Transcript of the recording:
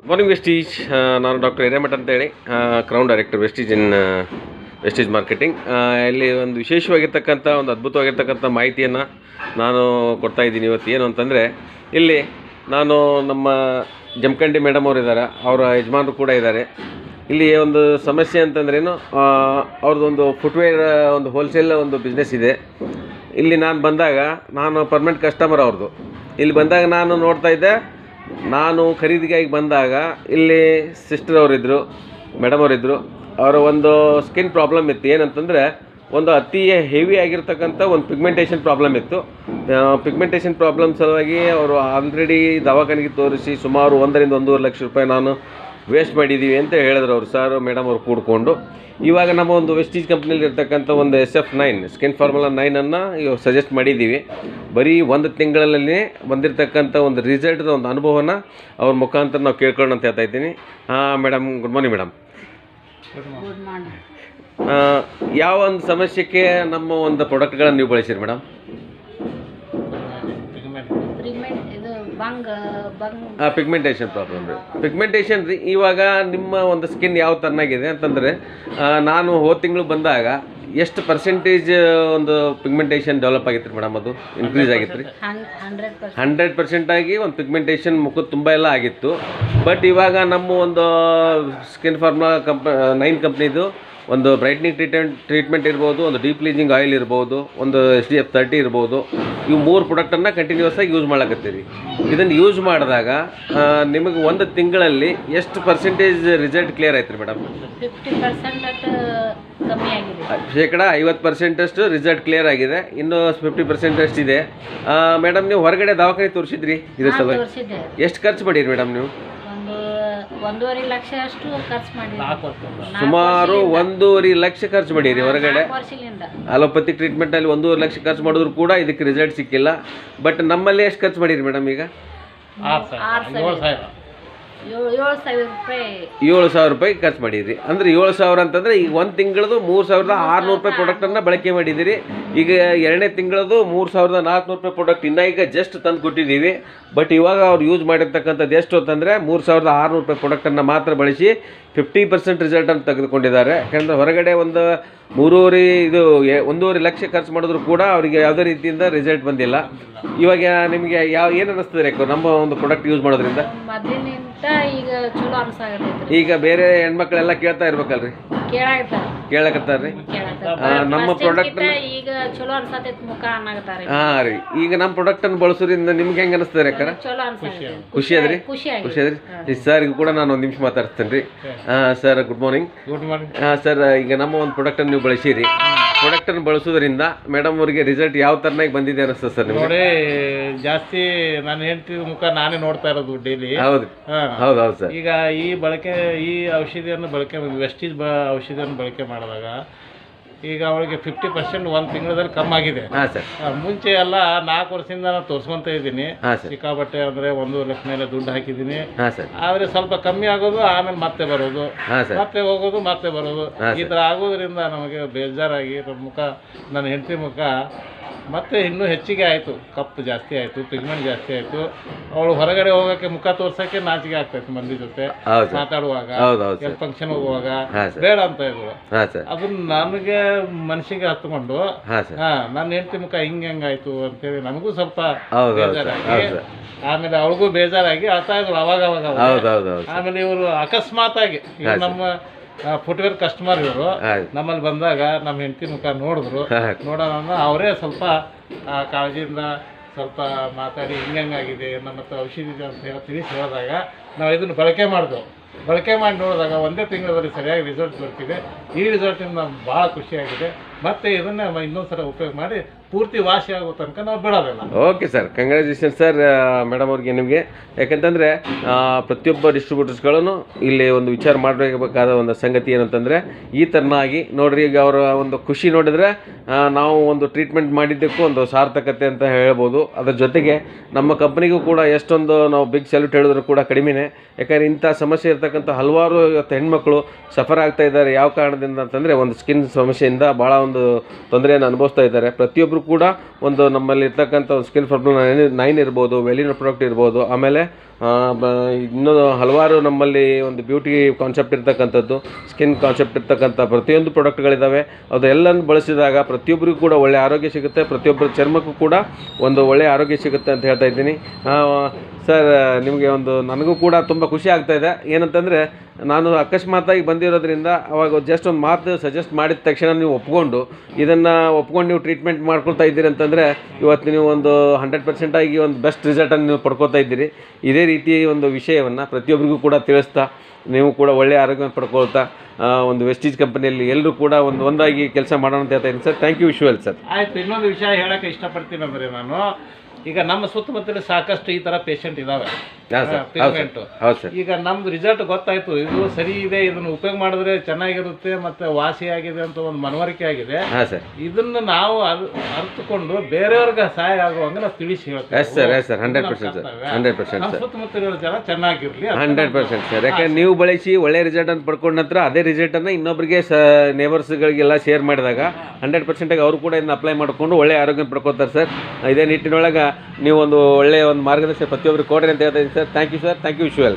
Morning Vestige. ನಾನು doctor Hiremath ಅಂತೇಳಿ, crown director Vestige ಇನ್ Vestige marketing. ಇಲ್ಲಿ ಒಂದು ವಿಶೇಷವಾಗಿರ್ತಕ್ಕಂಥ ಒಂದು ಅದ್ಭುತವಾಗಿರ್ತಕ್ಕಂಥ ಮಾಹಿತಿಯನ್ನು ನಾನು ಕೊಡ್ತಾಯಿದ್ದೀನಿ ಇವತ್ತು. ಏನು ಅಂತಂದರೆ, ಇಲ್ಲಿ ನಾನು ನಮ್ಮ ಜಮಖಂಡಿ ಮೇಡಮ್ ಅವರು ಇದ್ದಾರೆ, ಅವರ ಯಜಮಾನರು ಕೂಡ ಇದ್ದಾರೆ. ಇಲ್ಲಿ ಒಂದು ಸಮಸ್ಯೆ ಅಂತಂದ್ರೇನು, ಅವ್ರದ್ದೊಂದು ಫುಟ್ವೇರ್ ಒಂದು ಹೋಲ್ಸೇಲ್ ಒಂದು ಬಿಸ್ನೆಸ್ ಇದೆ. ಇಲ್ಲಿ ನಾನು ಬಂದಾಗ, ನಾನು ಪರ್ಮನೆಂಟ್ ಕಸ್ಟಮರ್ ಅವ್ರದ್ದು. ಇಲ್ಲಿ ಬಂದಾಗ ನಾನು ನೋಡ್ತಾ ಇದ್ದೆ, ನಾನು ಖರೀದಿಗಾಗಿ ಬಂದಾಗ ಇಲ್ಲಿ ಸಿಸ್ಟರ್ ಅವರಿದ್ದರು, ಮೇಡಮ್ ಅವರಿದ್ದರು. ಅವರ ಒಂದು ಸ್ಕಿನ್ ಪ್ರಾಬ್ಲಮ್ ಇತ್ತು. ಏನಂತಂದರೆ, ಒಂದು ಅತಿ ಹೆವಿ ಆಗಿರ್ತಕ್ಕಂಥ ಒಂದು ಪಿಗ್ಮೆಂಟೇಷನ್ ಪ್ರಾಬ್ಲಮ್ ಇತ್ತು. ಪಿಗ್ಮೆಂಟೇಷನ್ ಪ್ರಾಬ್ಲಮ್ ಸಲುವಾಗಿ ಅವರು ಆಲ್ರೆಡಿ ದವಾಖಾನೆಗೆ ತೋರಿಸಿ ಸುಮಾರು 1 ರಿಂದ 1.5 ಲಕ್ಷ ರೂಪಾಯಿ ನಾನು ವೇಸ್ಟ್ ಮಾಡಿದ್ದೀವಿ ಅಂತ ಹೇಳಿದ್ರು ಅವರು, ಸರ್ ಮೇಡಮ್ ಅವ್ರು ಕೂಡ್ಕೊಂಡು. ಇವಾಗ ನಮ್ಮ ಒಂದು ವೆಸ್ಟೀಜ್ ಕಂಪ್ನಿಯಲ್ಲಿ ಇರ್ತಕ್ಕಂಥ ಒಂದು SF9 ಸ್ಕಿನ್ ಫಾರ್ಮುಲಾ 9 ಇವಾಗ ಸಜೆಸ್ಟ್ ಮಾಡಿದ್ದೀವಿ. ಬರೀ 1 ತಿಂಗಳಲ್ಲಿ ಬಂದಿರತಕ್ಕಂಥ ಒಂದು ರಿಸಲ್ಟ್ದ ಒಂದು ಅನುಭವನ ಅವ್ರ ಮುಖಾಂತರ ನಾವು ಕೇಳ್ಕೊಳ್ಳೋಣ ಅಂತ ಹೇಳ್ತಾ ಇದ್ದೀನಿ. Madam, good morning madam. Good morning. ಯಾವ ಒಂದು ಸಮಸ್ಯೆಗೆ ನಮ್ಮ ಒಂದು ಪ್ರಾಡಕ್ಟ್ಗಳನ್ನು ನೀವು ಬಳಸಿರಿ ಮೇಡಮ್? ಪಿಗ್ಮೆಂಟೇಷನ್ ಪ್ರಾಬ್ಲಮ್ ರೀ. ಪಿಗ್ಮೆಂಟೇಷನ್ ರೀ. ಇವಾಗ ನಿಮ್ಮ ಒಂದು ಸ್ಕಿನ್ ಯಾವ ತನ್ನಾಗಿದೆ ಅಂತಂದರೆ, ನಾನು ಹೋದ ತಿಂಗಳು ಬಂದಾಗ ಎಷ್ಟು ಪರ್ಸೆಂಟೇಜ್ ಒಂದು ಪಿಗ್ಮೆಂಟೇಷನ್ ಡೆವಲಪ್ ಆಗಿತ್ತು ರೀ ಮೇಡಮ್? ಅದು ಇನ್ಕ್ರೀಸ್ ಆಗಿತ್ತು ರೀ. 100% ಆಗಿ ಒಂದು ಪಿಗ್ಮೆಂಟೇಷನ್ ಮುಖದ ತುಂಬ ಎಲ್ಲ ಆಗಿತ್ತು. ಬಟ್ ಇವಾಗ ನಮ್ಮ ಒಂದು ಸ್ಕಿನ್ ಫಾರ್ಮಾ 9 ಕಂಪ್ನಿದು ಒಂದು ಬ್ರೈಟ್ನಿಂಗ್ ಟ್ರೀಟ್ಮೆಂಟ್ ಇರ್ಬೋದು, ಒಂದು ಡೀಪ್ ಕ್ಲೀನಿಂಗ್ ಆಯಿಲ್ ಇರ್ಬೋದು, ಒಂದು SDF 30 ಇರ್ಬೋದು. ಇವು 3 ಪ್ರಾಡಕ್ಟನ್ನು ಕಂಟಿನ್ಯೂಸ್ ಆಗಿ ಯೂಸ್ ಮಾಡಕತ್ತೀರಿ. ಇದನ್ನು ಯೂಸ್ ಮಾಡಿದಾಗ ನಿಮಗೆ 1 ತಿಂಗಳಲ್ಲಿ ಎಷ್ಟು ಪರ್ಸೆಂಟೇಜ್ ರಿಸಲ್ಟ್ ಕ್ಲಿಯರ್ ಆಯ್ತು ರೀ ಮೇಡಮ್? 50% ಕಮ್ಮಿ ಆಗಿದೆ. ಶೇಕಡ 50% ರಿಸಲ್ಟ್ ಕ್ಲಿಯರ್ ಆಗಿದೆ. ಇನ್ನು 50% ಇದೆ. ಮೇಡಮ್, ನೀವು ಹೊರಗಡೆ ದವಾಖಾನೆ ತೋರಿಸಿದ್ರಿ ಇದ್ರ ಸಲುವಾಗಿ ಎಷ್ಟು ಖರ್ಚು ಮಾಡಿರಿ ಮೇಡಮ್? ನೀವು 1.5 ಲಕ್ಷ ಅಷ್ಟು ಖರ್ಚು ಮಾಡಿದ್ರಿ. ಸುಮಾರು 1.5 ಲಕ್ಷ ಖರ್ಚು ಮಾಡಿರಿ ಹೊರಗಡೆ. ಅಲೋಪತಿ ಟ್ರೀಟ್ಮೆಂಟಲ್ಲಿ 1.5 ಲಕ್ಷ ಖರ್ಚು ಮಾಡಿದ್ರು ಕೂಡ ಇದಕ್ಕೆ ರಿಸಲ್ಟ್ ಸಿಕ್ಕಿಲ್ಲ. ಬಟ್ ನಮ್ಮಲ್ಲಿ ಎಷ್ಟು ಖರ್ಚು ಮಾಡಿರಿ ಮೇಡಮ್? ಈಗ 7,000 ರೂಪಾಯಿ ಖರ್ಚು ಮಾಡಿದ್ರಿ. ಅಂದರೆ 7,000 ಅಂತಂದರೆ ಈಗ 1 ತಿಂಗಳದು 3,600 ರೂಪಾಯಿ ಪ್ರಾಡಕ್ಟನ್ನು ಬಳಕೆ ಮಾಡಿದ್ದೀರಿ. ಈಗ 2ನೇ ತಿಂಗಳದು 3,400 ರೂಪಾಯಿ ಪ್ರಾಡಕ್ಟ್ ಇನ್ನೂ ಈಗ ಜಸ್ಟ್ ತಂದು ಕೊಟ್ಟಿದ್ದೀವಿ. ಬಟ್ ಇವಾಗ ಅವ್ರು ಯೂಸ್ ಮಾಡಿರ್ತಕ್ಕಂಥದ್ದು ಎಷ್ಟು ಅಂತಂದರೆ 3,600 ರೂಪಾಯಿ ಪ್ರಾಡಕ್ಟನ್ನು ಮಾತ್ರ ಬಳಸಿ 50% ರಿಸಲ್ಟನ್ನು ತೆಗೆದುಕೊಂಡಿದ್ದಾರೆ. ಯಾಕಂದರೆ ಹೊರಗಡೆ ಒಂದು 1.5 ಲಕ್ಷ ಖರ್ಚು ಮಾಡಿದ್ರು ಕೂಡ ಅವರಿಗೆ ಯಾವುದೇ ರೀತಿಯಿಂದ ರಿಸಲ್ಟ್ ಬಂದಿಲ್ಲ. ಇವಾಗ ನಿಮಗೆ ಏನು ಅನ್ನಿಸ್ತದೆ ನಮ್ಮ ಒಂದು ಪ್ರಾಡಕ್ಟ್ ಯೂಸ್ ಮಾಡೋದ್ರಿಂದ? ಈಗ ಚಲೋ ಅನ್ಸಾಗತೈತ್ರಿ. ಈಗ ಬೇರೆ ಹೆಣ್ಮಕ್ಳೆಲ್ಲ ಕೇಳ್ತಾ ಇರ್ಬೇಕಲ್ರಿ? ಕೇಳಕತ್ತಾರ್ರಿ. ನಮ್ಮ ಪ್ರಾಡಕ್ಟ್ ಈಗ ಚಲೋ ಅನ್ಸತೈತಿ, ಮುಖ ಅನ್ನಕತ್ತಾರ. ರೀ. ಈಗ ನಮ್ಮ ಪ್ರಾಡಕ್ಟ್ ಅನ್ನು ಬಳಸೋದ್ರಿಂದ ನಿಮ್ಗೆ ಹೆಂಗೆ ಅನಿಸ್ತದೆ ಅಕ್ಕ? ಚಲೋ ಅನ್ಸತೈತಿ. ಖುಷಿ ಅದ್ರಿ? ಖುಷಿ ಅದ್ರಿ. ಸರ್ಗೂ ಕೂಡ ನಾನು 1 ನಿಮಿಷ ಮಾತಾಡ್ತೇನೆ ರೀ. Sir, good morning. Good morning. Sir, ಈಗ ನಮ್ಮ ಒಂದು ಪ್ರಾಡಕ್ಟನ್ನು ನೀವು ಬಳಸಿರಿ. ಪ್ರಾಡಕ್ಟನ್ನು ಬಳಸೋದ್ರಿಂದ ಮೇಡಮ್ ಅವರಿಗೆ ರಿಸಲ್ಟ್ ಯಾವ ಥರನಾಗಿ ಬಂದಿದೆ ಅನಿಸ್ತದೆ ಸರ್ ನಿಮಗೆ? ನೋಡಿ, ಜಾಸ್ತಿ ನಾನು ಹೇಳ್ತಿದ್ದ ಮುಖ ನಾನೇ ನೋಡ್ತಾ ಇರೋದು ಡೈಲಿ. ಹೌದು ಹೌದು ಸರ್. ಈಗ ಈ ಔಷಧಿಯನ್ನು ಬಳಕೆ ವೆಸ್ಟೀಜ್ ಔಷಧಿಯನ್ನು ಬಳಕೆ ಮಾಡಿದಾಗ ಈಗ ಅವಳಿಗೆ 50% 1 ತಿಂಗಳಲ್ಲಿ ಕಮ್ಮಿ ಆಗಿದೆ. ಹಾಂ ಸರ್. ಮುಂಚೆ ಎಲ್ಲ 4 ವರ್ಷದಿಂದ ನಾನು ತೋರಿಸ್ಕೊಂತ ಇದ್ದೀನಿ. ಸಿಕ್ಕಾಬಟ್ಟೆ ಅಂದರೆ 1 ಲಕ್ಷ ಮೇಲೆ ದುಡ್ಡು ಹಾಕಿದ್ದೀನಿ. ಆದರೆ ಸ್ವಲ್ಪ ಕಮ್ಮಿ ಆಗೋದು, ಆಮೇಲೆ ಮತ್ತೆ ಬರೋದು, ಮತ್ತೆ ಹೋಗೋದು, ಮತ್ತೆ ಬರೋದು. ಈ ಥರ ಆಗೋದ್ರಿಂದ ನಮಗೆ ಬೇಜಾರಾಗಿ ನನ್ನ ಹೆಂಡತಿ ಮುಖ ಮತ್ತೆ ಇನ್ನೂ ಹೆಚ್ಚಿಗೆ ಆಯಿತು. ಕಪ್ಪು ಜಾಸ್ತಿ ಆಯಿತು, ಪಿಗ್ಮೆಂಟ್ ಜಾಸ್ತಿ ಆಯಿತು. ಅವಳು ಹೊರಗಡೆ ಹೋಗೋಕ್ಕೆ, ಮುಖ ತೋರ್ಸೋಕ್ಕೆ ನಾಚಿಕೆ ಆಗ್ತಾಯಿತ್ತು ಮಂದಿ ಜೊತೆ ಮಾತಾಡುವಾಗ, ಎಲ್ಲ ಫಂಕ್ಷನ್ ಹೋಗುವಾಗ ಬೇಡ ಅಂತ ಇದ್ರು. ಅದನ್ನ ನನಗೆ ಮನಸ್ಸಿಗೆ ಹತ್ಕೊಂಡು ನನ್ನ ಹೆಂಡತಿ ಮುಖ ಹಿಂಗಾಯ್ತು ಅಂತೇಳಿ ನನಗೂ ಸ್ವಲ್ಪ ಬೇಜಾರಾಗಿ, ಆಮೇಲೆ ಅವಳಿಗೂ ಬೇಜಾರಾಗಿ ಅಳ್ತಾ ಇದ್ರು ಅವಾಗ. ಆಮೇಲೆ ಇವರು ಅಕಸ್ಮಾತ್ ಆಗಿ ನಮ್ಮ ಫುಟ್ವೇರ್ ಕಸ್ಟಮರ್ ಇವರು ನಮ್ಮಲ್ಲಿ ಬಂದಾಗ ನಮ್ಮ ಹೆಂಡತಿ ಮುಖ ನೋಡಿದ್ರು. ನೋಡೋಣ ಅವರೇ ಸ್ವಲ್ಪ ಕಾಳಜಿಯಿಂದ ಸ್ವಲ್ಪ ಮಾತಾಡಿ ಹಿಂಗಾಗಿದೆ, ನಮ್ಮ ಹತ್ರ ಔಷಧಿ ಇದೆ ಅಂತ ತಿಳಿಸಿ ಹೇಳಿದಾಗ ನಾವು ಇದನ್ನು ಬಳಕೆ ಮಾಡಿ ನೋಡಿದಾಗ 1 ತಿಂಗಳಲ್ಲಿ ಸರಿಯಾಗಿ ರಿಸಲ್ಟ್ ಬರ್ತಿದೆ. ಈ ರಿಸಲ್ಟಿಂದ ನಮ್ಗೆ ಭಾಳ ಖುಷಿಯಾಗಿದೆ. ಮತ್ತು ಇದನ್ನೇ ಇನ್ನೊಂದ್ಸಲ ಉಪಯೋಗ ಮಾಡಿ ಪೂರ್ತಿ ವಾಸಿ ಆಗೋ ತನಕ ನಾವು ಬಿಡೋದಿಲ್ಲ. Okay sir, congratulation sir madam ಅವ್ರಿಗೆ, ನಿಮಗೆ. ಯಾಕಂತಂದರೆ ಪ್ರತಿಯೊಬ್ಬ ಡಿಸ್ಟ್ರಿಬ್ಯೂಟರ್ಸ್ಗಳನ್ನು ಇಲ್ಲಿ ಒಂದು ವಿಚಾರ ಮಾಡಬೇಕಾದ ಒಂದು ಸಂಗತಿ ಏನಂತಂದರೆ, ಈ ಥರನಾಗಿ ನೋಡ್ರಿ, ಈಗ ಅವರ ಒಂದು ಖುಷಿ ನೋಡಿದರೆ ನಾವು ಒಂದು ಟ್ರೀಟ್ಮೆಂಟ್ ಮಾಡಿದ್ದಕ್ಕೂ ಒಂದು ಸಾರ್ಥಕತೆ ಅಂತ ಹೇಳ್ಬೋದು. ಅದ್ರ ಜೊತೆಗೆ ನಮ್ಮ ಕಂಪ್ನಿಗೂ ಕೂಡ ಎಷ್ಟೊಂದು ನಾವು ಬಿಗ್ ಸ್ಯಾಲ್ಯೂಟ್ ಹೇಳಿದ್ರು ಕೂಡ ಕಡಿಮೆನೇ. ಯಾಕಂದರೆ ಇಂಥ ಸಮಸ್ಯೆ ಇರ್ತಕ್ಕಂಥ ಹಲವಾರು ಇವತ್ತು ಹೆಣ್ಮಕ್ಳು ಸಫರ್ ಆಗ್ತಾ ಇದ್ದಾರೆ. ಯಾವ ಕಾರಣದಿಂದ ಅಂತಂದರೆ, ಒಂದು ಸ್ಕಿನ್ ಸಮಸ್ಯೆಯಿಂದ ಭಾಳ ಒಂದು ತೊಂದರೆಯನ್ನು ಅನುಭವಿಸ್ತಾ ಇದ್ದಾರೆ. ಪ್ರತಿಯೊಬ್ಬರು ಕೂಡ ಒಂದು ನಮ್ಮಲ್ಲಿ ಇರ್ತಕ್ಕಂಥ ಒಂದು ಸ್ಕಿನ್ ಪ್ರಾಬ್ಲಮ್ 9 ಇರ್ಬೋದು, ವೆಲಿನೋ ಪ್ರಾಡಕ್ಟ್ ಇರ್ಬೋದು, ಆಮೇಲೆ ಇನ್ನೂ ಹಲವಾರು ನಮ್ಮಲ್ಲಿ ಒಂದು ಬ್ಯೂಟಿ ಕಾನ್ಸೆಪ್ಟ್ ಇರ್ತಕ್ಕಂಥದ್ದು, ಸ್ಕಿನ್ ಕಾನ್ಸೆಪ್ಟ್ ಇರ್ತಕ್ಕಂಥ ಪ್ರತಿಯೊಂದು ಪ್ರಾಡಕ್ಟ್ಗಳಿದ್ದಾವೆ. ಅದೆಲ್ಲನೂ ಬಳಸಿದಾಗ ಪ್ರತಿಯೊಬ್ಬರಿಗೂ ಕೂಡ ಒಳ್ಳೆಯ ಆರೋಗ್ಯ ಸಿಗುತ್ತೆ, ಪ್ರತಿಯೊಬ್ಬರ ಚರ್ಮಕ್ಕೂ ಕೂಡ ಒಂದು ಒಳ್ಳೆಯ ಆರೋಗ್ಯ ಸಿಗುತ್ತೆ ಅಂತ ಹೇಳ್ತಾ ಇದ್ದೀನಿ. ಸರ್, ನಿಮಗೆ ನನಗೂ ಕೂಡ ತುಂಬ ಖುಷಿ ಆಗ್ತಾಯಿದೆ. ಏನಂತಂದರೆ, ನಾನು ಅಕಸ್ಮಾತಾಗಿ ಬಂದಿರೋದ್ರಿಂದ ಅವಾಗ ಜಸ್ಟ್ ಒಂದು ಮಾತು ಸಜೆಸ್ಟ್ ಮಾಡಿದ ತಕ್ಷಣ ನೀವು ಒಪ್ಕೊಂಡು ನೀವು ಟ್ರೀಟ್ಮೆಂಟ್ ಮಾಡ್ಕೊಳ್ತಾ ಇದ್ದೀರಿ ಅಂತಂದರೆ, ಇವತ್ತು ನೀವು 100% ಆಗಿ ಒಂದು ಬೆಸ್ಟ್ ರಿಸಲ್ಟನ್ನು ನೀವು ಪಡ್ಕೊತಾ ಇದ್ದೀರಿ. ಇದೇ ರೀತಿ ಒಂದು ವಿಷಯವನ್ನು ಪ್ರತಿಯೊಬ್ಬರಿಗೂ ಕೂಡ ತಿಳಿಸ್ತಾ, ನೀವು ಕೂಡ ಒಳ್ಳೆಯ ಆರೋಗ್ಯವನ್ನು ಪಡ್ಕೊಳ್ತಾ ಒಂದು ವೆಸ್ಟೀಜ್ ಕಂಪನಿಯಲ್ಲಿ ಎಲ್ಲರೂ ಕೂಡ ಒಂದಾಗಿ ಕೆಲಸ ಮಾಡೋಣ ಅಂತ ಹೇಳ್ತಾ ಇದ್ದೀನಿ sir. Thank you, visual sir. ಆಯಿತು, ಇನ್ನೊಂದು ವಿಷಯ ಹೇಳೋಕ್ಕೆ ಇಷ್ಟಪಡ್ತೀನಿ ಅಂದರೆ, ನಾನು ಈಗ ನಮ್ಮ ಸುತ್ತಮುತ್ತಲ ಸಾಕಷ್ಟು ಈ ಥರ ಪೇಷಂಟ್ ಇದ್ದಾವೆ, ಟ್ರೀಟ್ಮೆಂಟು. ಈಗ ನಮ್ದು ರಿಸಲ್ಟ್ ಗೊತ್ತಾಯ್ತು, ಇದು ಸರಿ ಇದೆ, ಇದನ್ನು ಉಪಯೋಗ ಮಾಡಿದ್ರೆ ಚೆನ್ನಾಗಿರುತ್ತೆ ಮತ್ತು ವಾಸಿ ಆಗಿದೆ ಅಂತ ಒಂದು ಮನವರಿಕೆ ಆಗಿದೆ. ಇದನ್ನು ನಾವು ಅರ್ಥಕೊಂಡು ಬೇರೆಯವ್ರಿಗೆ ಸಹಾಯ ಆಗುವಂಗೆ ನಾವು ತಿಳಿಸಿ ಹೇಳ್ತೀವಿ. 100% ಸುತ್ತಮುತ್ತಲಿರೋ ಜನ ಚೆನ್ನಾಗಿರ್ಲಿ. 100% ಸರ್. ಯಾಕಂದ್ರೆ ನೀವು ಬಳಸಿ ಒಳ್ಳೆ ರಿಸಲ್ಟ್ ಅನ್ನು ಪಡ್ಕೊಂಡ ನಂತರ ಅದೇ ರಿಸಲ್ಟನ್ನು ಇನ್ನೊಬ್ಬರಿಗೆ ನೇಬರ್ಸ್ಗಳಿಗೆಲ್ಲ ಶೇರ್ ಮಾಡಿದಾಗ 100% ಅವರು ಕೂಡ ಇದನ್ನ ಅಪ್ಲೈ ಮಾಡಿಕೊಂಡು ಒಳ್ಳೆ ಆರೋಗ್ಯ ಪಡ್ಕೋತಾರೆ ಸರ್. ಇದೇ ನಿಟ್ಟಿನೊಳಗೆ ನೀವು ಒಳ್ಳೆಯ ಮಾರ್ಗದರ್ಶನ ಪ್ರತಿಯೊಬ್ಬರು ಕೊಡ್ರಿ ಅಂತ ಹೇಳ್ತಾ ಇದ್ದೀನಿ sir. Thank you sir. Thank you, visual.